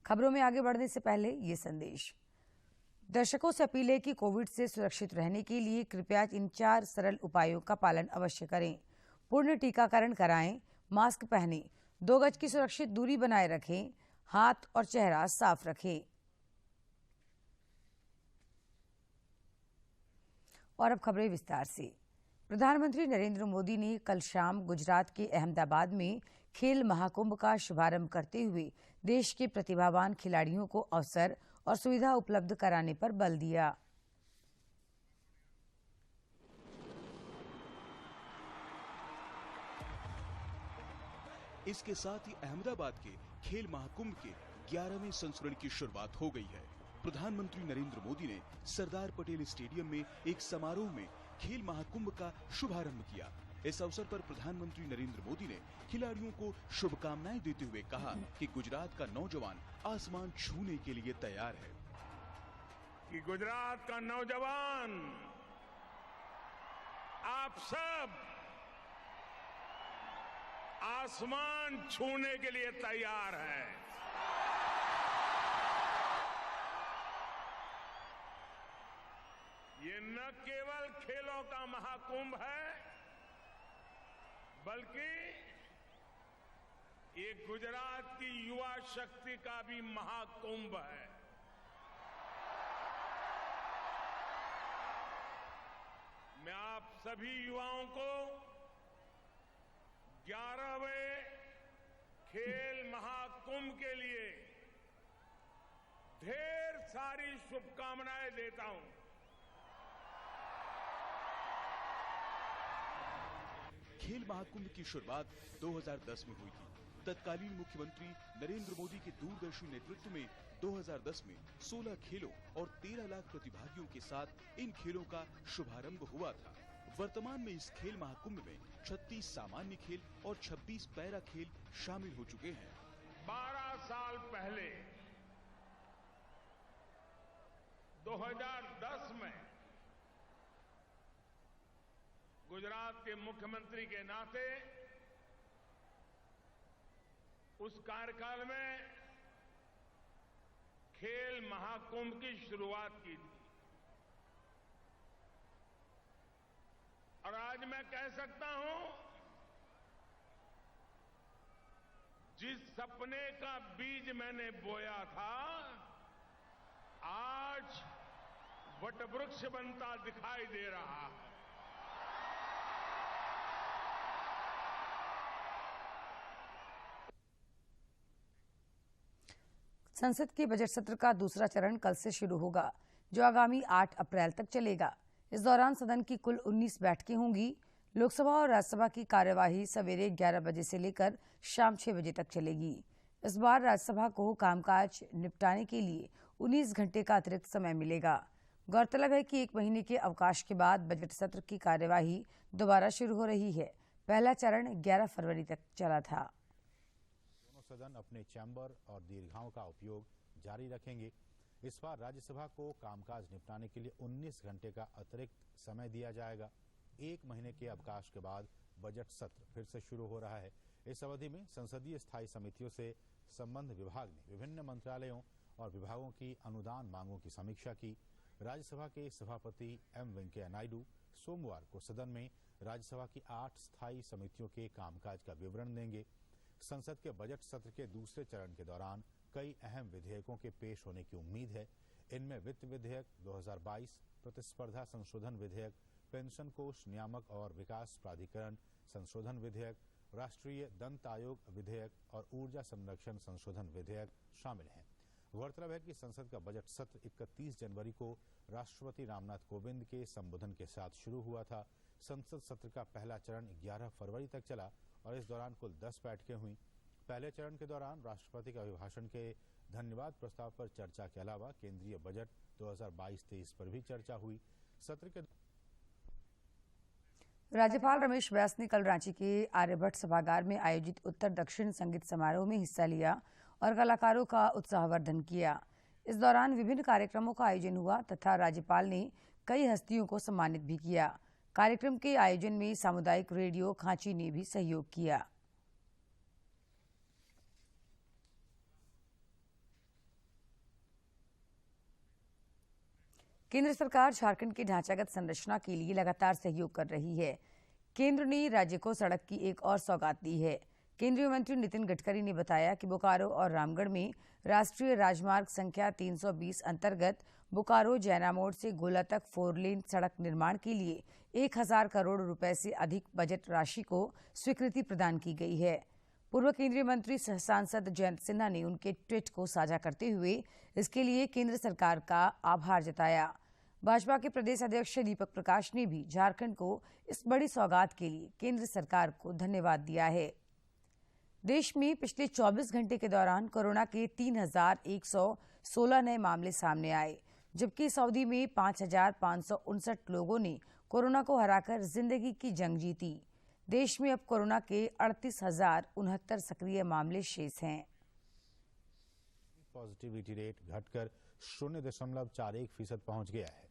खबरों में आगे बढ़ने से पहले ये संदेश। दर्शकों से अपील है कि कोविड से सुरक्षित रहने के लिए कृपया इन 4 सरल उपायों का पालन अवश्य करें। पूर्ण टीकाकरण कराएं, मास्क पहनें, 2 गज की सुरक्षित दूरी बनाए रखें, हाथ और चेहरा साफ रखें। और अब खबरें विस्तार से। प्रधानमंत्री नरेंद्र मोदी ने कल शाम गुजरात के अहमदाबाद में खेल महाकुंभ का शुभारंभ करते हुए देश के प्रतिभावान खिलाड़ियों को अवसर और सुविधा उपलब्ध कराने पर बल दिया। इसके साथ ही अहमदाबाद के खेल महाकुंभ के 11वें संस्करण की शुरुआत हो गई है। प्रधानमंत्री नरेंद्र मोदी ने सरदार पटेल स्टेडियम में एक समारोह में खेल महाकुंभ का शुभारंभ किया। इस अवसर पर प्रधानमंत्री नरेंद्र मोदी ने खिलाड़ियों को शुभकामनाएं देते हुए कहा कि गुजरात का नौजवान आसमान छूने के लिए तैयार है। कि गुजरात का नौजवान आप सब आसमान छूने के लिए तैयार है। ये न केवल खेलों का महाकुंभ है, बल्कि ये गुजरात की युवा शक्ति का भी महाकुंभ है। मैं आप सभी युवाओं को 11वें खेल महाकुंभ के लिए ढेर सारी शुभकामनाएं देता हूं। खेल महाकुंभ की शुरुआत 2010 में हुई थी। तत्कालीन मुख्यमंत्री नरेंद्र मोदी के दूरदर्शी नेतृत्व में 2010 में 16 खेलों और 13 लाख प्रतिभागियों के साथ इन खेलों का शुभारंभ हुआ था। वर्तमान में इस खेल महाकुंभ में 36 सामान्य खेल और 26 पैरा खेल शामिल हो चुके हैं। 12 साल पहले 2010 में गुजरात के मुख्यमंत्री के नाते उस कार्यकाल में खेल महाकुंभ की शुरुआत की थी। और आज मैं कह सकता हूं, जिस सपने का बीज मैंने बोया था, आज वटवृक्ष बनता दिखाई दे रहा है। संसद के बजट सत्र का दूसरा चरण कल से शुरू होगा, जो आगामी 8 अप्रैल तक चलेगा। इस दौरान सदन की कुल 19 बैठकें होंगी। लोकसभा और राज्यसभा की कार्यवाही सवेरे 11 बजे से लेकर शाम 6 बजे तक चलेगी। इस बार राज्यसभा को कामकाज निपटाने के लिए 19 घंटे का अतिरिक्त समय मिलेगा। गौरतलब है कि 1 महीने के अवकाश के बाद बजट सत्र की कार्यवाही दोबारा शुरू हो रही है। पहला चरण 11 फरवरी तक चला था। सदन अपने चैम्बर और दीर्घाओं का उपयोग जारी रखेंगे। इस बार राज्यसभा को कामकाज निपटाने के लिए 19 घंटे का अतिरिक्त समय दिया जाएगा। 1 महीने के अवकाश के बाद बजट सत्र फिर से शुरू हो रहा है। इस अवधि में संसदीय स्थायी समितियों से संबद्ध विभाग ने विभिन्न मंत्रालयों और विभागों की अनुदान मांगों की समीक्षा की। राज्यसभा के सभापति एम वेंकैया नायडू सोमवार को सदन में राज्यसभा की 8 स्थायी समितियों के कामकाज का विवरण देंगे। संसद के बजट सत्र के दूसरे चरण के दौरान कई अहम विधेयकों के पेश होने की उम्मीद है। इनमें वित्त विधेयक 2022, प्रतिस्पर्धा संशोधन विधेयक, पेंशन कोष नियामक और विकास प्राधिकरण संशोधन विधेयक, राष्ट्रीय दंत आयोग विधेयक और ऊर्जा संरक्षण संशोधन विधेयक शामिल हैं। गौरतलब है कि संसद का बजट सत्र 31 जनवरी को राष्ट्रपति रामनाथ कोविंद के संबोधन के साथ शुरू हुआ था। संसद सत्र का पहला चरण 11 फरवरी तक चला और इस दौरान कुल 10 बैठकें हुई। पहले चरण के दौरान राष्ट्रपति के अभिभाषण के धन्यवाद प्रस्ताव पर चर्चा के अलावा केंद्रीय बजट 2022-23 पर भी चर्चा हुई। सत्र के राज्यपाल रमेश व्यास ने कल रांची के आर्यभट्ट सभागार में आयोजित उत्तर दक्षिण संगीत समारोह में हिस्सा लिया और कलाकारों का उत्साहवर्धन किया। इस दौरान विभिन्न कार्यक्रमों का आयोजन हुआ तथा राज्यपाल ने कई हस्तियों को सम्मानित भी किया। कार्यक्रम के आयोजन में सामुदायिक रेडियो खांची ने भी सहयोग किया। केंद्र सरकार झारखंड की ढांचागत संरचना के लिए लगातार सहयोग कर रही है। केंद्र ने राज्य को सड़क की एक और सौगात दी है। केंद्रीय मंत्री नितिन गडकरी ने बताया कि बोकारो और रामगढ़ में राष्ट्रीय राजमार्ग संख्या 320 अंतर्गत बोकारो जैना मोड़ से गोला तक 4 लेन सड़क निर्माण के लिए 1000 करोड़ रुपए से अधिक बजट राशि को स्वीकृति प्रदान की गई है। पूर्व केंद्रीय मंत्री सांसद जयंत सिन्हा ने उनके ट्वीट को साझा करते हुए इसके लिए केंद्र सरकार का आभार जताया। भाजपा के प्रदेश अध्यक्ष दीपक प्रकाश ने भी झारखंड को इस बड़ी सौगात के लिए केंद्र सरकार को धन्यवाद दिया है। देश में पिछले 24 घंटे के दौरान कोरोना के 3116 नए मामले सामने आए, जबकि सऊदी में 5559 लोगों ने कोरोना को हराकर जिंदगी की जंग जीती। देश में अब कोरोना के 38,069 सक्रिय मामले शेष हैं। पॉजिटिविटी रेट घटकर 0.41% पहुंच गया है।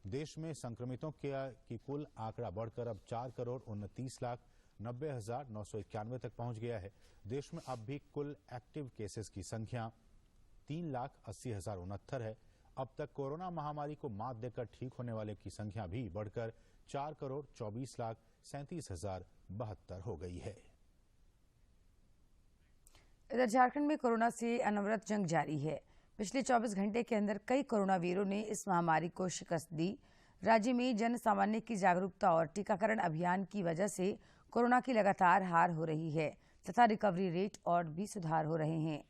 देश में संक्रमितों की कुल आंकड़ा बढ़कर अब 4,39,90,991 तक पहुंच गया है। देश में अब भी कुल एक्टिव केसेस की संख्या 3,80,069 है। अब तक कोरोना महामारी को मात देकर ठीक होने वाले की संख्या भी बढ़कर 4,24,37,072 हो गई है। इधर झारखंड में कोरोना से अनवरत जंग जारी है। पिछले 24 घंटे के अंदर कई कोरोना वीरों ने इस महामारी को शिकस्त दी। राज्य में जन सामान्य की जागरूकता और टीकाकरण अभियान की वजह से कोरोना की लगातार हार हो रही है तथा रिकवरी रेट और भी सुधार हो रहे हैं।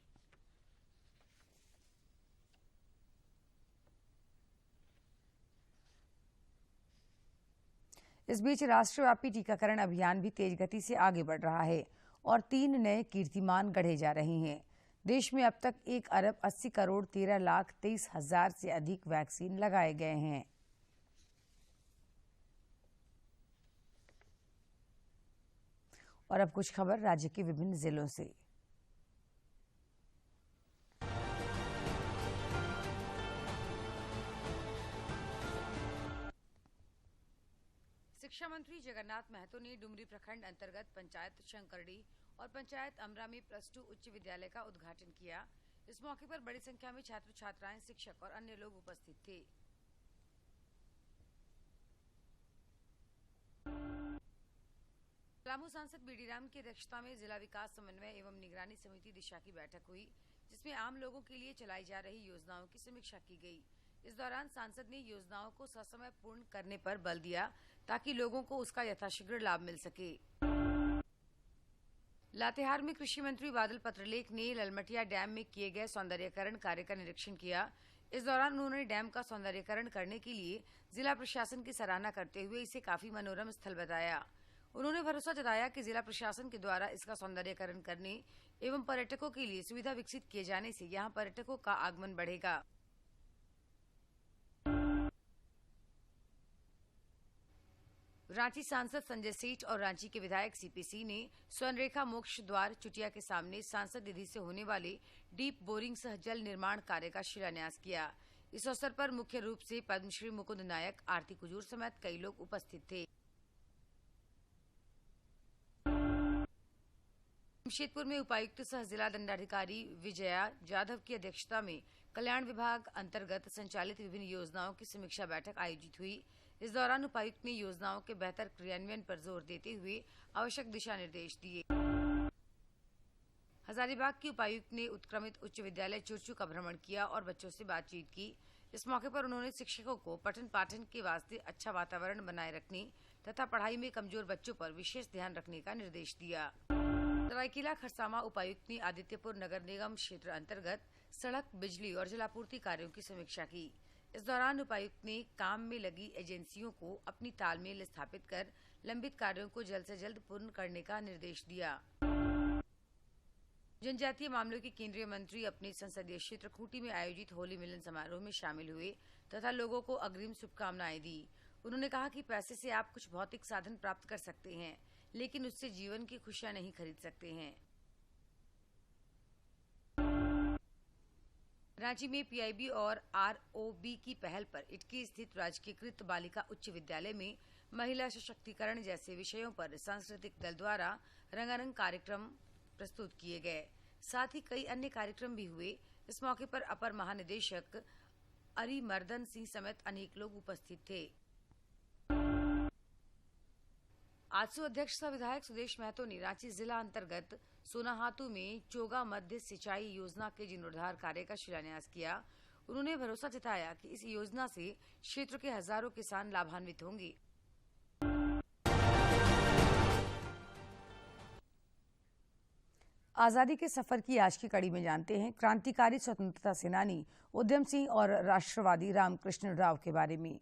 इस बीच राष्ट्रव्यापी टीकाकरण अभियान भी तेज गति से आगे बढ़ रहा है और 3 नए कीर्तिमान गढ़े जा रहे हैं। देश में अब तक 1,80,13,23,000 से अधिक वैक्सीन लगाए गए हैं। और अब कुछ खबर राज्य के विभिन्न जिलों से। शिक्षा मंत्री जगन्नाथ महतो ने डुमरी प्रखंड अंतर्गत पंचायत शंकरडी और पंचायत अमरा में +2 उच्च विद्यालय का उद्घाटन किया। इस मौके पर बड़ी संख्या में छात्र छात्राएं, शिक्षक और अन्य लोग उपस्थित थे। पलामू सांसद बीडी राम की अध्यक्षता में जिला विकास समन्वय एवं निगरानी समिति दिशा की बैठक हुई, जिसमें आम लोगों के लिए चलाई जा रही योजनाओं की समीक्षा की गई। इस दौरान सांसद ने योजनाओं को ससमय पूर्ण करने पर बल दिया ताकि लोगों को उसका यथाशीघ्र लाभ मिल सके। लातेहार में कृषि मंत्री बादल पत्रलेख ने ललमटिया डैम में किए गए सौंदर्यीकरण कार्य का निरीक्षण किया। इस दौरान उन्होंने डैम का सौंदर्यीकरण करने के लिए जिला प्रशासन की सराहना करते हुए इसे काफी मनोरम स्थल बताया। उन्होंने भरोसा जताया कि जिला प्रशासन के द्वारा इसका सौंदर्यीकरण करने एवं पर्यटकों के लिए सुविधा विकसित किए जाने से यहां पर्यटकों का आगमन बढ़ेगा। रांची सांसद संजय सेठ और रांची के विधायक सीपी सिंह ने स्वर्णरेखा मोक्ष द्वार चुटिया के सामने सांसद निधि से होने वाले डीप बोरिंग सह जल निर्माण कार्य का शिलान्यास किया। इस अवसर पर मुख्य रूप से पद्मश्री मुकुंद नायक, आरती कुजूर समेत कई लोग उपस्थित थे। जमशेदपुर में उपायुक्त सह जिला दंडाधिकारी विजया जाधव की अध्यक्षता में कल्याण विभाग अंतर्गत संचालित विभिन्न योजनाओं की समीक्षा बैठक आयोजित हुई। इस दौरान उपायुक्त ने योजनाओं के बेहतर क्रियान्वयन पर जोर देते हुए आवश्यक दिशा निर्देश दिए। हजारीबाग की उपायुक्त ने उत्क्रमित उच्च विद्यालय चुरचू का भ्रमण किया और बच्चों से बातचीत की। इस मौके पर उन्होंने शिक्षकों को पठन पाठन के वास्ते अच्छा वातावरण बनाए रखने तथा पढ़ाई में कमजोर बच्चों पर विशेष ध्यान रखने का निर्देश दिया। सरायकेला खरसावां उपायुक्त ने आदित्यपुर नगर निगम क्षेत्र अंतर्गत सड़क, बिजली और जलापूर्ति कार्यों की समीक्षा की। इस दौरान उपायुक्त ने काम में लगी एजेंसियों को अपनी तालमेल स्थापित कर लंबित कार्यों को जल्द से जल्द पूर्ण करने का निर्देश दिया। जनजातीय मामलों के केंद्रीय मंत्री अपने संसदीय क्षेत्र खूंटी में आयोजित होली मिलन समारोह में शामिल हुए तथा लोगों को अग्रिम शुभकामनाएं दी। उन्होंने कहा कि पैसे से आप कुछ भौतिक साधन प्राप्त कर सकते हैं, लेकिन उससे जीवन की खुशियां नहीं खरीद सकते हैं। रांची में पीआईबी और आरओबी की पहल पर इटकी स्थित राजकीयकृत बालिका उच्च विद्यालय में महिला सशक्तिकरण जैसे विषयों पर सांस्कृतिक दल द्वारा रंगारंग कार्यक्रम प्रस्तुत किए गए। साथ ही कई अन्य कार्यक्रम भी हुए। इस मौके पर अपर महानिदेशक अरिमर्दन सिंह समेत अनेक लोग उपस्थित थे। आजसू अध्यक्ष सह विधायक सुदेश महतो ने रांची जिला अंतर्गत सोनाहातू में चोगा मध्य सिंचाई योजना के जीर्णोद्धार कार्य का शिलान्यास किया। उन्होंने भरोसा जताया कि इस योजना से क्षेत्र के हजारों किसान लाभान्वित होंगे। आजादी के सफर की आज की कड़ी में जानते हैं क्रांतिकारी स्वतंत्रता सेनानी उधम सिंह और राष्ट्रवादी रामकृष्ण राव के बारे में।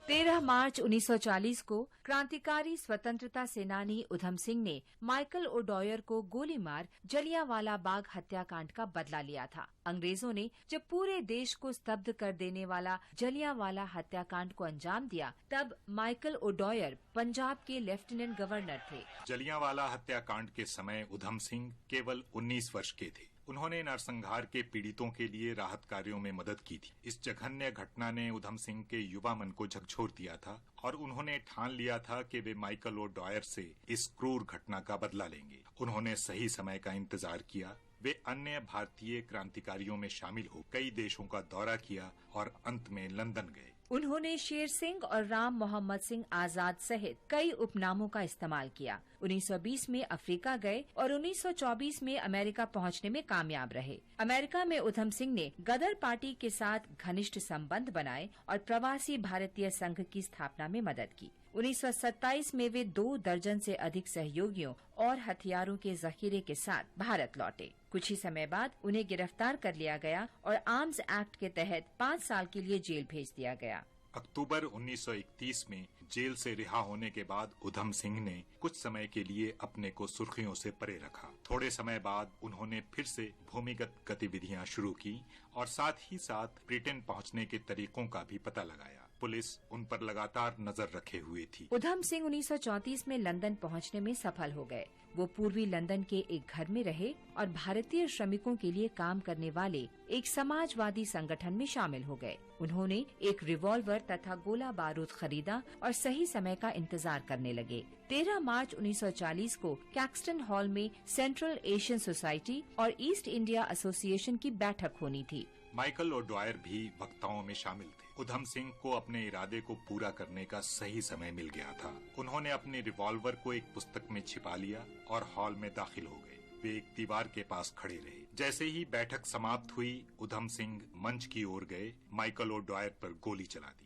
13 मार्च 1940 को क्रांतिकारी स्वतंत्रता सेनानी उधम सिंह ने माइकल ओडॉयर को गोली मार जलियांवाला बाग हत्याकांड का बदला लिया था। अंग्रेजों ने जब पूरे देश को स्तब्ध कर देने वाला जलियांवाला हत्याकांड को अंजाम दिया, तब माइकल ओडॉयर पंजाब के लेफ्टिनेंट गवर्नर थे। जलियांवाला हत्याकांड के समय उधम सिंह केवल 19 वर्ष के थे। उन्होंने नरसंहार के पीड़ितों के लिए राहत कार्यों में मदद की थी। इस जघन्य घटना ने उधम सिंह के युवा मन को झकझोर दिया था और उन्होंने ठान लिया था कि वे माइकल ओडॉयर से इस क्रूर घटना का बदला लेंगे। उन्होंने सही समय का इंतजार किया। वे अन्य भारतीय क्रांतिकारियों में शामिल हो कई देशों का दौरा किया और अंत में लंदन गए। उन्होंने शेर सिंह और राम मोहम्मद सिंह आजाद सहित कई उपनामों का इस्तेमाल किया। 1920 में अफ्रीका गए और 1924 में अमेरिका पहुंचने में कामयाब रहे। अमेरिका में उधम सिंह ने गदर पार्टी के साथ घनिष्ठ संबंध बनाए और प्रवासी भारतीय संघ की स्थापना में मदद की। 1927 में वे 2 दर्जन से अधिक सहयोगियों और हथियारों के जखीरे के साथ भारत लौटे। कुछ ही समय बाद उन्हें गिरफ्तार कर लिया गया और आर्म्स एक्ट के तहत 5 साल के लिए जेल भेज दिया गया। अक्टूबर 1931 में जेल से रिहा होने के बाद उधम सिंह ने कुछ समय के लिए अपने को सुर्खियों से परे रखा। थोड़े समय बाद उन्होंने फिर से भूमिगत गतिविधियां शुरू की और साथ ही साथ ब्रिटेन पहुंचने के तरीकों का भी पता लगाया। पुलिस उन पर लगातार नजर रखे हुए थी। उधम सिंह 1934 में लंदन पहुंचने में सफल हो गए। वो पूर्वी लंदन के एक घर में रहे और भारतीय श्रमिकों के लिए काम करने वाले एक समाजवादी संगठन में शामिल हो गए। उन्होंने एक रिवॉल्वर तथा गोला बारूद खरीदा और सही समय का इंतजार करने लगे। 13 मार्च 1940 को कैक्सटन हॉल में सेंट्रल एशियन सोसाइटी और ईस्ट इंडिया एसोसिएशन की बैठक होनी थी। माइकल ओडॉयर भी वक्ताओं में शामिल थे। उधम सिंह को अपने इरादे को पूरा करने का सही समय मिल गया था। उन्होंने अपने रिवॉल्वर को एक पुस्तक में छिपा लिया और हॉल में दाखिल हो गए। वे एक दीवार के पास खड़े रहे। जैसे ही बैठक समाप्त हुई, उधम सिंह मंच की ओर गए, माइकल ओडॉयर पर गोली चला दी।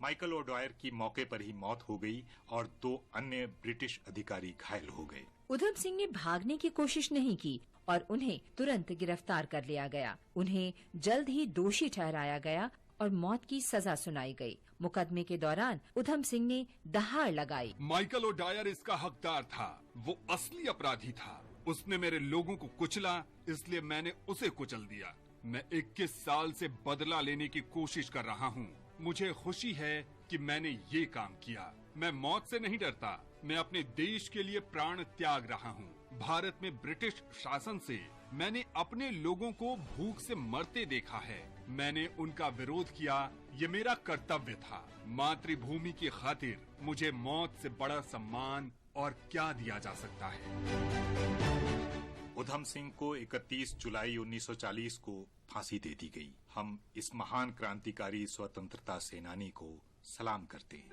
माइकल ओडॉयर की मौके पर ही मौत हो गई और 2 अन्य ब्रिटिश अधिकारी घायल हो गए। उधम सिंह ने भागने की कोशिश नहीं की और उन्हें तुरंत गिरफ्तार कर लिया गया। उन्हें जल्द ही दोषी ठहराया गया और मौत की सजा सुनाई गई। मुकदमे के दौरान उधम सिंह ने दहाड़ लगाई। माइकल ओडॉयर इसका हकदार था। वो असली अपराधी था। उसने मेरे लोगों को कुचला, इसलिए मैंने उसे कुचल दिया। मैं 21 साल से बदला लेने की कोशिश कर रहा हूँ। मुझे खुशी है कि मैंने ये काम किया। मैं मौत से नहीं डरता। मैं अपने देश के लिए प्राण त्याग रहा हूँ। भारत में ब्रिटिश शासन से मैंने अपने लोगों को भूख से मरते देखा है। मैंने उनका विरोध किया। ये मेरा कर्तव्य था। मातृभूमि की खातिर मुझे मौत से बड़ा सम्मान और क्या दिया जा सकता है। उधम सिंह को 31 जुलाई 1940 को फांसी दे दी गई। हम इस महान क्रांतिकारी स्वतंत्रता सेनानी को सलाम करते हैं।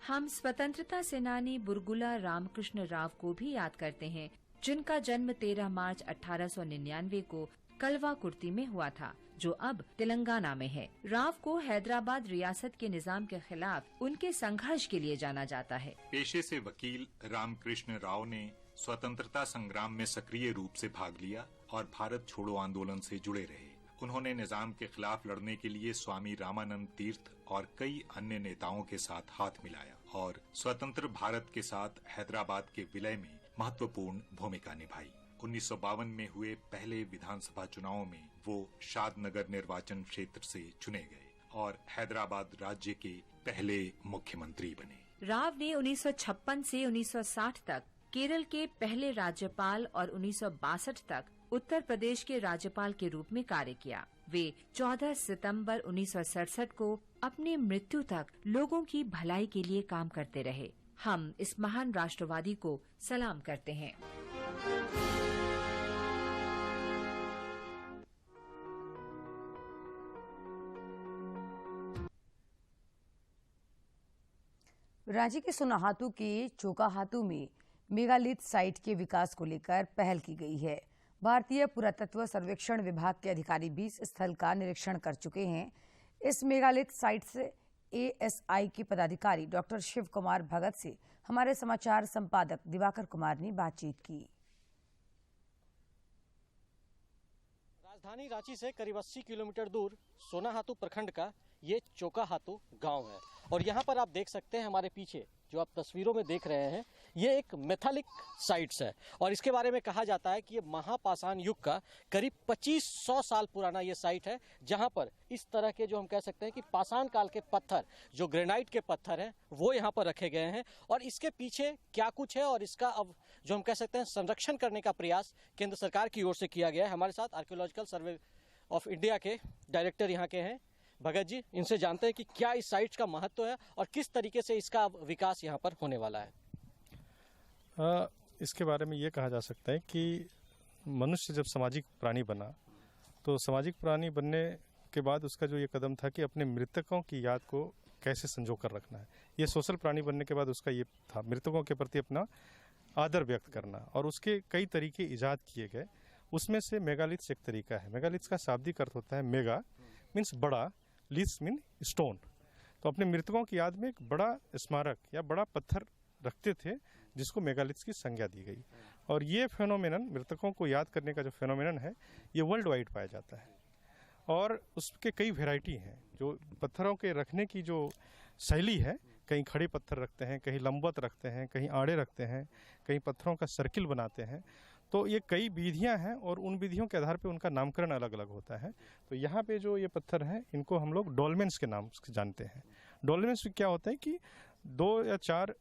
हम स्वतंत्रता सेनानी बुरगुला रामकृष्ण राव को भी याद करते हैं, जिनका जन्म 13 मार्च 1899 को कलवा कुर्ती में हुआ था, जो अब तेलंगाना में है। राव को हैदराबाद रियासत के निजाम के खिलाफ उनके संघर्ष के लिए जाना जाता है। पेशे से वकील रामकृष्ण राव ने स्वतंत्रता संग्राम में सक्रिय रूप से भाग लिया और भारत छोड़ो आंदोलन से जुड़े रहे। उन्होंने निजाम के खिलाफ लड़ने के लिए स्वामी रामानंद तीर्थ और कई अन्य नेताओं के साथ हाथ मिलाया और स्वतंत्र भारत के साथ हैदराबाद के विलय में महत्वपूर्ण भूमिका निभाई। 1952 में हुए पहले विधानसभा चुनाव में वो शादनगर निर्वाचन क्षेत्र से चुने गए और हैदराबाद राज्य के पहले मुख्यमंत्री बने। राव ने 1956 से 1960 तक केरल के पहले राज्यपाल और 1962 तक उत्तर प्रदेश के राज्यपाल के रूप में कार्य किया। वे 14 सितंबर 1967 को अपनी मृत्यु तक लोगों की भलाई के लिए काम करते रहे। हम इस महान राष्ट्रवादी को सलाम करते हैं। रांची के सोनाहातू के चोकाहातू में मेगालिथ साइट के विकास को लेकर पहल की गई है। भारतीय पुरातत्व सर्वेक्षण विभाग के अधिकारी भी इस स्थल का निरीक्षण कर चुके हैं। इस मेगालिथ साइट से ASI के पदाधिकारी डॉक्टर शिव कुमार भगत से हमारे समाचार संपादक दिवाकर कुमार ने बातचीत की। राजधानी रांची से करीब 80 किलोमीटर दूर सोनाहातू प्रखंड का ये चोकाहातू गांव है और यहाँ पर आप देख सकते हैं हमारे पीछे जो आप तस्वीरों में देख रहे हैं ये एक मेथालिक साइट्स है और इसके बारे में कहा जाता है कि ये महापाषाण युग का करीब 2500 साल पुराना ये साइट है जहाँ पर इस तरह के जो हम कह सकते हैं कि पाषाण काल के पत्थर जो ग्रेनाइट के पत्थर हैं वो यहाँ पर रखे गए हैं और इसके पीछे क्या कुछ है और इसका अब जो हम कह सकते हैं संरक्षण करने का प्रयास केंद्र सरकार की ओर से किया गया है। हमारे साथ आर्कियोलॉजिकल सर्वे ऑफ इंडिया के डायरेक्टर यहाँ के हैं भगत जी, इनसे जानते हैं कि क्या इस साइट का महत्व है और किस तरीके से इसका विकास यहाँ पर होने वाला है। इसके बारे में ये कहा जा सकता है कि मनुष्य जब सामाजिक प्राणी बना तो सामाजिक प्राणी बनने के बाद उसका जो ये कदम था कि अपने मृतकों की याद को कैसे संजो कर रखना है। ये सोशल प्राणी बनने के बाद उसका ये था मृतकों के प्रति अपना आदर व्यक्त करना और उसके कई तरीके ईजाद किए गए। उसमें से मेगालिथ्स एक तरीका है। मेगालिथ्स का शाब्दिक अर्थ होता है मेगा मीन्स बड़ा, लिथ्स मीन स्टोन। तो अपने मृतकों की याद में एक बड़ा स्मारक या बड़ा पत्थर रखते थे जिसको मेगालिथ्स की संज्ञा दी गई और ये फेनोमेनन मृतकों को याद करने का जो फेनोमेनन है ये वर्ल्ड वाइड पाया जाता है और उसके कई वैरायटी हैं। जो पत्थरों के रखने की जो शैली है, कहीं खड़े पत्थर रखते हैं, कहीं लंबवत रखते हैं, कहीं आड़े रखते हैं, कहीं पत्थरों का सर्किल बनाते हैं। तो ये कई विधियां हैं और उन विधियों के आधार पे उनका नामकरण अलग अलग होता है। तो यहाँ पे जो ये पत्थर हैं इनको हम लोग डोलमेंस के नाम से जानते हैं। डोलमेंस क्या होता है कि 2 या 4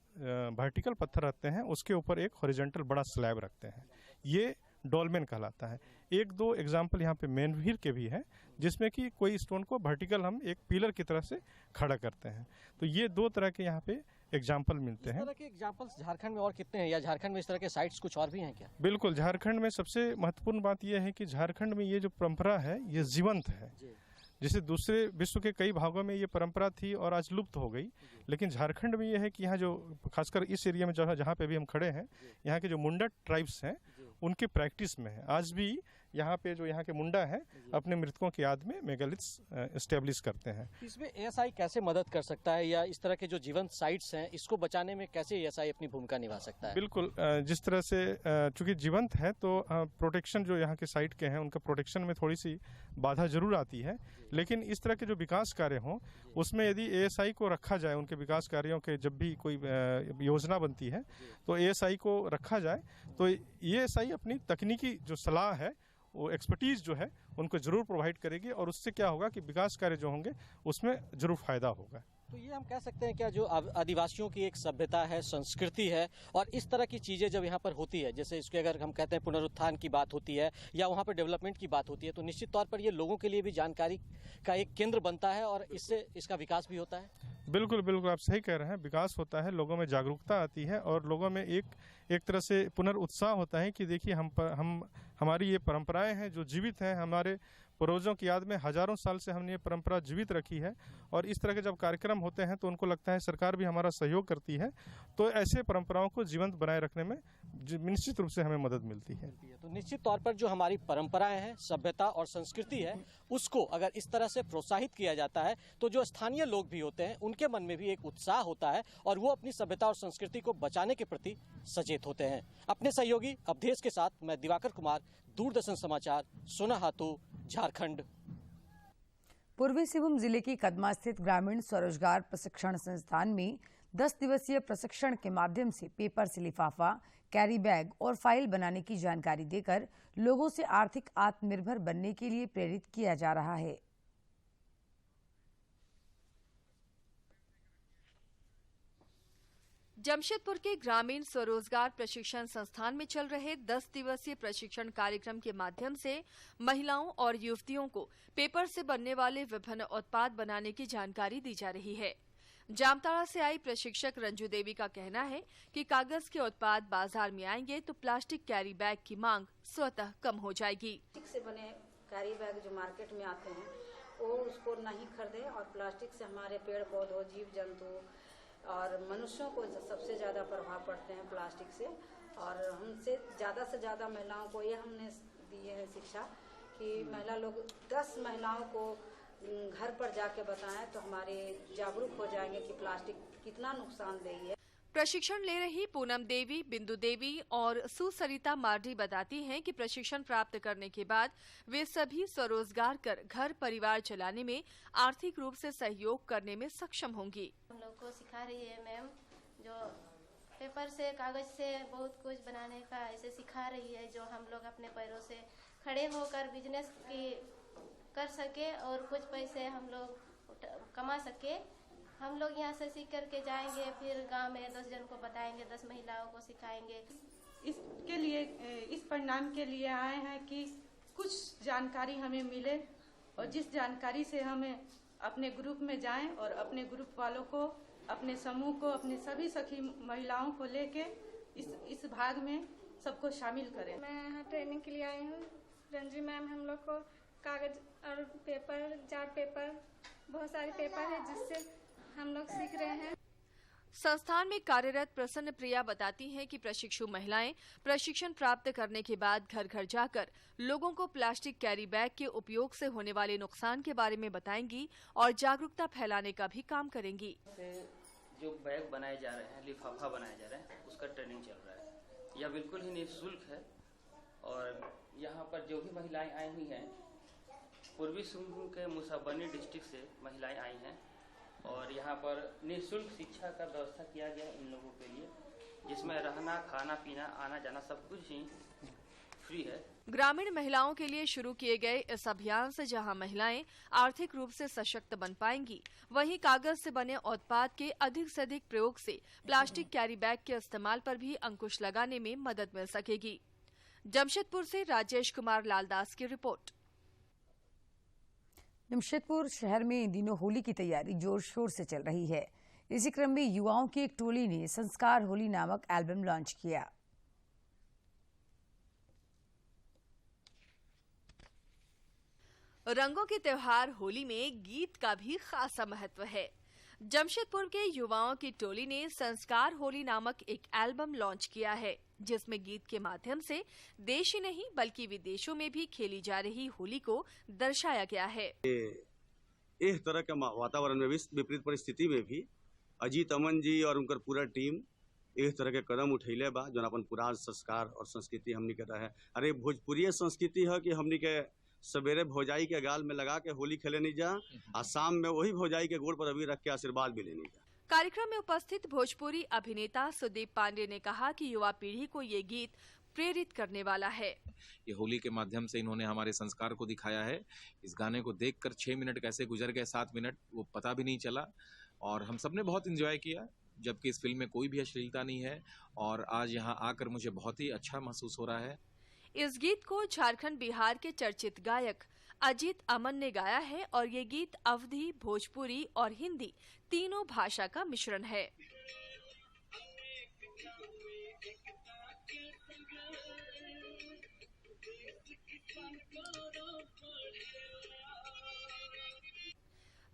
वर्टिकल पत्थर रखते हैं, उसके ऊपर एक हॉरिजॉन्टल बड़ा स्लैब रखते हैं, ये डोलमेन कहलाता है। 1-2 एग्जाम्पल यहाँ पे मेनवीर के भी हैं जिसमें कि कोई स्टोन को वर्टिकल हम एक पिलर की तरह से खड़ा करते हैं। तो ये 2 तरह के यहाँ पे एग्जाम्पल मिलते हैं। इस तरह के एग्जाम्पल्स झारखंड में और कितने हैं या झारखंड में इस तरह के साइट्स कुछ और भी हैं क्या? बिल्कुल, झारखंड में सबसे महत्वपूर्ण बात यह है कि झारखंड में ये जो परंपरा है ये जीवंत है। जैसे दूसरे विश्व के कई भागों में ये परंपरा थी और आज लुप्त हो गई, लेकिन झारखंड में ये है कि यहाँ जो खासकर इस एरिया में जहाँ पे भी हम खड़े हैं, यहाँ के जो मुंडा ट्राइब्स हैं उनके प्रैक्टिस में है। आज भी यहाँ पे जो यहाँ के मुंडा हैं अपने मृतकों की याद में मेगालिथ्स एस्टेब्लिश करते हैं। इसमें ASI कैसे मदद कर सकता है या इस तरह के जो जीवंत साइट्स हैं इसको बचाने में कैसे ASI अपनी भूमिका निभा सकता है? बिल्कुल, जिस तरह से चूंकि जीवंत है तो प्रोटेक्शन जो यहाँ के साइट के हैं उनका प्रोटेक्शन में थोड़ी सी बाधा जरूर आती है, लेकिन इस तरह के जो विकास कार्य हों उसमें यदि ASI को रखा जाए, उनके विकास कार्यों के जब भी कोई योजना बनती है तो ASI को रखा जाए तो ASI अपनी तकनीकी जो सलाह है वो एक्सपर्टीज जो है उनको जरूर प्रोवाइड करेगी और उससे क्या होगा कि विकास कार्य जो होंगे उसमें जरूर फायदा होगा। तो ये हम कह सकते हैं क्या जो आदिवासियों की एक सभ्यता है, संस्कृति है और इस तरह की चीज़ें जब यहाँ पर होती है, जैसे इसके अगर हम कहते हैं पुनरुत्थान की बात होती है या वहाँ पर डेवलपमेंट की बात होती है, तो निश्चित तौर पर ये लोगों के लिए भी जानकारी का एक केंद्र बनता है और इससे इसका विकास भी होता है। बिल्कुल बिल्कुल, आप सही कह रहे हैं। विकास होता है, लोगों में जागरूकता आती है और लोगों में एक तरह से पुनरुत्साह होता है कि देखिए हमारी ये परंपराएं हैं जो जीवित हैं, हमारे पूर्वजों की याद में हजारों साल से हमने ये परंपरा जीवित रखी है और इस तरह के जब कार्यक्रम होते हैं तो उनको लगता है सरकार भी हमारा सहयोग करती है, तो ऐसे परंपराओं को जीवंत बनाए रखने में निश्चित रूप से हमें मदद मिलती है। तो निश्चित तौर पर जो हमारी परंपराएं हैं, सभ्यता और संस्कृति है, उसको अगर इस तरह से प्रोत्साहित किया जाता है तो जो स्थानीय लोग भी होते हैं उनके मन में भी एक उत्साह होता है और वो अपनी सभ्यता और संस्कृति को बचाने के प्रति सचेत होते हैं। अपने सहयोगी अवधेश के साथ मैं दिवाकर कुमार, दूरदर्शन समाचार, सोनाहातू, झारखंड। पूर्वी सिंहभूम जिले की कदमा स्थित ग्रामीण स्वरोजगार प्रशिक्षण संस्थान में 10 दिवसीय प्रशिक्षण के माध्यम से पेपर से लिफाफा, कैरी बैग और फाइल बनाने की जानकारी देकर लोगों से आर्थिक आत्मनिर्भर बनने के लिए प्रेरित किया जा रहा है। जमशेदपुर के ग्रामीण स्वरोजगार प्रशिक्षण संस्थान में चल रहे 10 दिवसीय प्रशिक्षण कार्यक्रम के माध्यम से महिलाओं और युवतियों को पेपर से बनने वाले विभिन्न उत्पाद बनाने की जानकारी दी जा रही है। जामताड़ा से आई प्रशिक्षक रंजू देवी का कहना है कि कागज के उत्पाद बाजार में आएंगे तो प्लास्टिक कैरी बैग की मांग स्वतः कम हो जाएगी। प्लास्टिक से बने कैरी बैग जो मार्केट में आते हैं वो उसको नहीं खरीदे और प्लास्टिक से हमारे पेड़ पौधों, जीव जंतु और मनुष्यों को सबसे ज़्यादा प्रभाव पड़ते हैं प्लास्टिक से। और हमसे से ज़्यादा महिलाओं को ये हमने दी है शिक्षा कि महिला लोग 10 महिलाओं को घर पर जाके बताएं तो हमारे जागरूक हो जाएंगे कि प्लास्टिक कितना नुकसानदेही है। प्रशिक्षण ले रही पूनम देवी, बिंदु देवी और सुसरिता मार्डी बताती हैं कि प्रशिक्षण प्राप्त करने के बाद वे सभी स्वरोजगार कर घर परिवार चलाने में आर्थिक रूप से सहयोग करने में सक्षम होंगी। हम लोग को सिखा रही है मैम, जो पेपर से, कागज से बहुत कुछ बनाने का ऐसे सिखा रही है, जो हम लोग अपने पैरों से खड़े होकर बिजनेस की कर सके और कुछ पैसे हम लोग कमा सके। हम लोग यहाँ से सीख करके जाएंगे, फिर गांव में 10 जन को बताएंगे, 10 महिलाओं को सिखाएंगे। इसके लिए, इस परिणाम के लिए आए हैं कि कुछ जानकारी हमें मिले और जिस जानकारी से हमें अपने ग्रुप में जाएं और अपने ग्रुप वालों को, अपने समूह को, अपने सभी सखी महिलाओं को लेके इस भाग में सबको शामिल करें। मैं यहाँ ट्रेनिंग के लिए आई हूँ। रंजी मैम हम लोग को कागज और पेपर, चार्ट पेपर, बहुत सारे पेपर है जिससे हम लोग सीख रहे हैं। संस्थान में कार्यरत प्रसन्न प्रिया बताती हैं कि प्रशिक्षु महिलाएं प्रशिक्षण प्राप्त करने के बाद घर घर जाकर लोगों को प्लास्टिक कैरी बैग के उपयोग से होने वाले नुकसान के बारे में बताएंगी और जागरूकता फैलाने का भी काम करेंगी। जो बैग बनाए जा रहे हैं, लिफाफा बनाए जा रहे हैं, उसका ट्रेनिंग चल रहा है। यह बिल्कुल ही निःशुल्क है और यहाँ पर जो भी महिलाएं आई हुई हैं, पूर्वी सिंहभूम के मुसाबनी डिस्ट्रिक्ट से महिलाएं आई हैं और यहाँ पर निःशुल्क शिक्षा का व्यवस्था किया गया इन लोगों के लिए, जिसमें रहना, खाना पीना, आना जाना सब कुछ ही फ्री है। ग्रामीण महिलाओं के लिए शुरू किए गए इस अभियान से जहां महिलाएं आर्थिक रूप से सशक्त बन पाएंगी, वहीं कागज से बने उत्पाद के अधिक से अधिक प्रयोग से प्लास्टिक कैरी बैग के इस्तेमाल पर भी अंकुश लगाने में मदद मिल सकेगी। जमशेदपुर से राजेश कुमार लालदास की रिपोर्ट। जमशेदपुर शहर में इन दिनों होली की तैयारी जोर शोर से चल रही है। इसी क्रम में युवाओं की एक टोली ने संस्कार होली नामक एल्बम लॉन्च किया। रंगों के त्योहार होली में गीत का भी खासा महत्व है। जमशेदपुर के युवाओं की टोली ने संस्कार होली नामक एक एल्बम लॉन्च किया है, जिसमें गीत के माध्यम से देश ही नहीं बल्कि विदेशों में भी खेली जा रही होली को दर्शाया गया है। इस तरह के वातावरण में भी, विपरीत परिस्थिति में भी अजीत अमन जी और उनकर पूरा टीम इस तरह के कदम उठैले बा, जो अपन पुरान संस्कार और संस्कृति हमनी के रहे। अरे भोजपुरी संस्कृति है कि हमनी के सवेरे भौजाई के गाल में लगा के होली खेले नहीं जा और शाम में वही भौजाई के गोड़ पर अभी रख के आशीर्वाद भी लेने जा। कार्यक्रम में उपस्थित भोजपुरी अभिनेता सुदीप पांडे ने कहा कि युवा पीढ़ी को ये गीत प्रेरित करने वाला है। ये होली के माध्यम से इन्होंने हमारे संस्कार को दिखाया है। इस गाने को देखकर 6 मिनट कैसे गुजर गए, 7 मिनट वो पता भी नहीं चला और हम सबने बहुत एंजॉय किया, जबकि इस फिल्म में कोई भी अश्लीलता नहीं है और आज यहाँ आकर मुझे बहुत ही अच्छा महसूस हो रहा है। इस गीत को झारखंड, बिहार के चर्चित गायक अजीत अमन ने गाया है और ये गीत अवधी, भोजपुरी और हिंदी तीनों भाषा का मिश्रण है।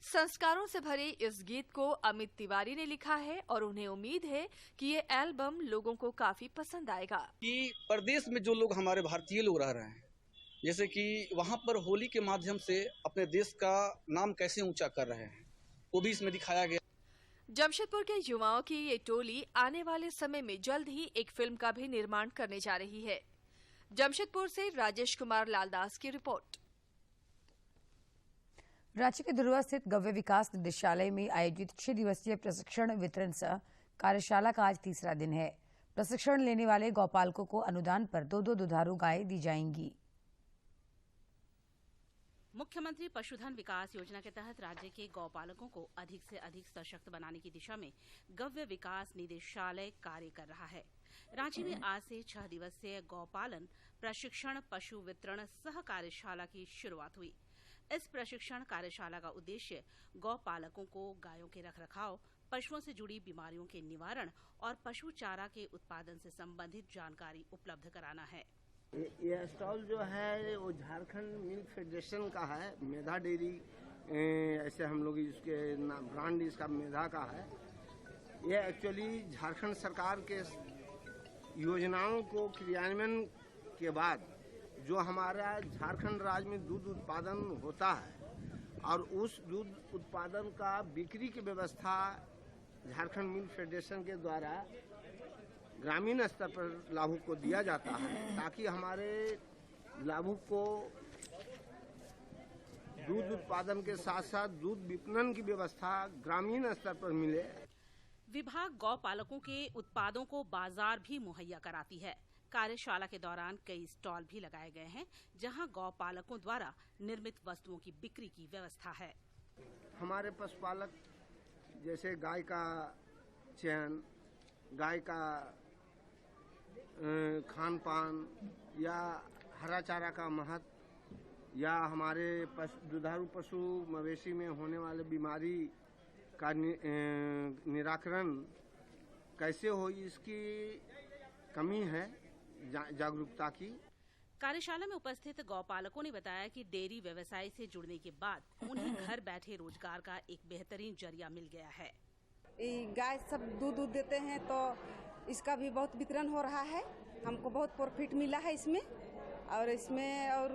संस्कारों से भरे इस गीत को अमित तिवारी ने लिखा है और उन्हें उम्मीद है कि ये एल्बम लोगों को काफी पसंद आएगा। कि प्रदेश में जो लोग हमारे भारतीय लोग रह रहे हैं, जैसे कि वहाँ पर होली के माध्यम से अपने देश का नाम कैसे ऊंचा कर रहे हैं, वो भी इसमें दिखाया गया। जमशेदपुर के युवाओं की ये टोली आने वाले समय में जल्द ही एक फिल्म का भी निर्माण करने जा रही है। जमशेदपुर से राजेश कुमार लालदास की रिपोर्ट। रांची के धुरवा स्थित गव्य विकास निदेशालय में आयोजित 6 दिवसीय प्रशिक्षण वितरण सह कार्यशाला का आज तीसरा दिन है। प्रशिक्षण लेने वाले गौपालकों को अनुदान पर 2-2 दुधारू गायें दी जाएंगी। मुख्यमंत्री पशुधन विकास योजना के तहत राज्य के गौपालकों को अधिक से अधिक सशक्त बनाने की दिशा में गव्य विकास निदेशालय कार्य कर रहा है। रांची में आज से 6 दिवसीय गौपालन प्रशिक्षण पशु वितरण सह कार्यशाला की शुरुआत हुई। इस प्रशिक्षण कार्यशाला का उद्देश्य गौपालकों को गायों के रखरखाव, पशुओं से जुड़ी बीमारियों के निवारण और पशु चारा के उत्पादन से संबंधित जानकारी उपलब्ध कराना है। ये स्टॉल जो है वो झारखंड मिल्क फेडरेशन का है। मेधा डेयरी ऐसे हम लोग इसके ब्रांड इसका मेधा का है। ये एक्चुअली झारखंड सरकार के योजनाओं को क्रियान्वयन के बाद जो हमारा झारखंड राज्य में दूध उत्पादन होता है और उस दूध उत्पादन का बिक्री की व्यवस्था झारखंड मिल्क फेडरेशन के द्वारा ग्रामीण स्तर पर लाभुक को दिया जाता है, ताकि हमारे लाभुक को दूध उत्पादन के साथ साथ दूध विपणन की व्यवस्था ग्रामीण स्तर पर मिले। विभाग गौपालकों के उत्पादों को बाजार भी मुहैया कराती है। कार्यशाला के दौरान कई स्टॉल भी लगाए गए हैं, जहां गौपालकों द्वारा निर्मित वस्तुओं की बिक्री की व्यवस्था है। हमारे पशुपालक जैसे गाय का चयन, गाय का खान पान या हरा चारा का महत्व या हमारे दुधारू पशु मवेशी में होने वाले बीमारी का निराकरण कैसे हो, इसकी कमी है जागरूकता की। कार्यशाला में उपस्थित गौपालकों ने बताया कि डेयरी व्यवसाय से जुड़ने के बाद उन्हें घर बैठे रोजगार का एक बेहतरीन जरिया मिल गया है। गाय सब दूध देते हैं तो इसका भी बहुत वितरण हो रहा है। हमको बहुत प्रॉफिट मिला है इसमें और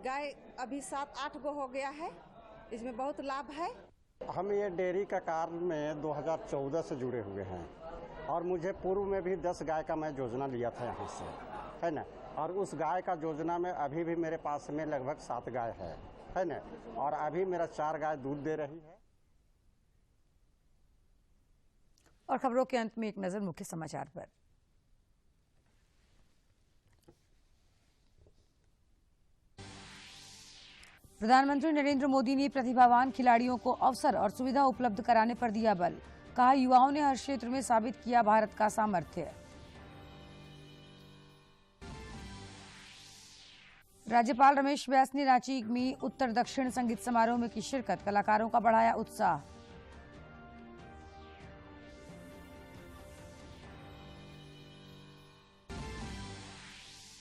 गाय अभी 7-8 गो हो गया है। इसमें बहुत लाभ है। हम ये डेयरी का कार्य में 2014 से जुड़े हुए हैं और मुझे पूर्व में भी 10 गाय का मैं योजना लिया था यहाँ से, है ना। और उस गाय का योजना में अभी भी मेरे पास में लगभग 7 गाय है ना। और अभी मेरा 4 गाय दूध दे रही है। और खबरों के अंत में एक नजर मुख्य समाचार पर। प्रधानमंत्री नरेंद्र मोदी ने प्रतिभावान खिलाड़ियों को अवसर और सुविधा उपलब्ध कराने पर दिया बल। कहा, युवाओं ने हर क्षेत्र में साबित किया भारत का सामर्थ्य। राज्यपाल रमेश व्यास ने रांची में उत्तर दक्षिण संगीत समारोह में की शिरकत। कलाकारों का बढ़ाया उत्साह।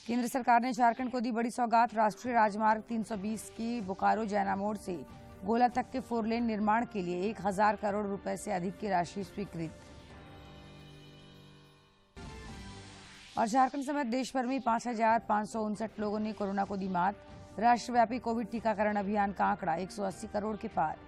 केंद्र सरकार ने झारखंड को दी बड़ी सौगात। राष्ट्रीय राजमार्ग 320 की बोकारो जैना मोड़ से गोला तक के 4 लेन निर्माण के लिए 1000 करोड़ रुपए से अधिक की राशि स्वीकृत। और झारखंड समेत देश भर में 5559 लोगों ने कोरोना को दी मात। राष्ट्रव्यापी कोविड टीकाकरण अभियान का आंकड़ा 180 करोड़ के पार।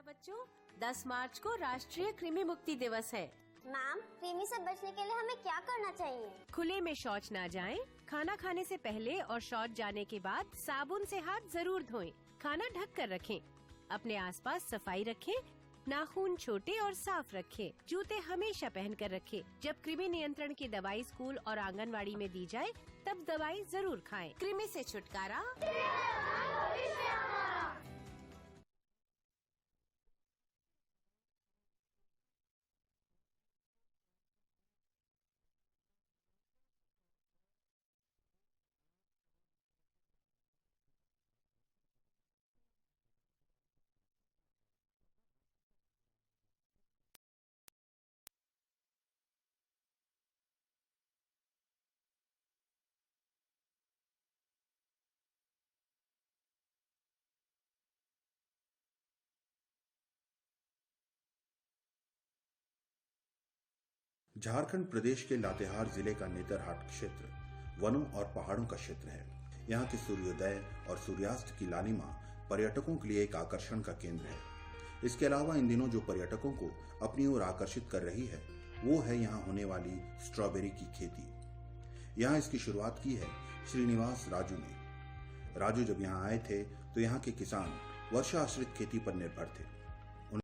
बच्चों, 10 मार्च को राष्ट्रीय कृमि मुक्ति दिवस है। मैम, कृमि से बचने के लिए हमें क्या करना चाहिए? खुले में शौच ना जाएं, खाना खाने से पहले और शौच जाने के बाद साबुन से हाथ जरूर धोएं, खाना ढक कर रखें, अपने आसपास सफाई रखें, नाखून छोटे और साफ रखें, जूते हमेशा पहन कर रखें। जब कृमि नियंत्रण की दवाई स्कूल और आंगनवाड़ी में दी जाए, तब दवाई जरूर खाएं। कृमि से छुटकारा झारखंड प्रदेश के लातेहार जिले का नेतरहाट क्षेत्र वनों और पहाड़ों का क्षेत्र है। यहाँ के सूर्योदय और सूर्यास्त की लालिमा पर्यटकों के लिए एक आकर्षण का केंद्र है। इसके अलावा इन दिनों जो पर्यटकों को अपनी ओर आकर्षित कर रही है वो है यहाँ होने वाली स्ट्रॉबेरी की खेती। यहाँ इसकी शुरुआत की है श्रीनिवास राजू ने। राजू जब यहाँ आए थे तो यहाँ के किसान वर्षा आश्रित खेती पर निर्भर थे।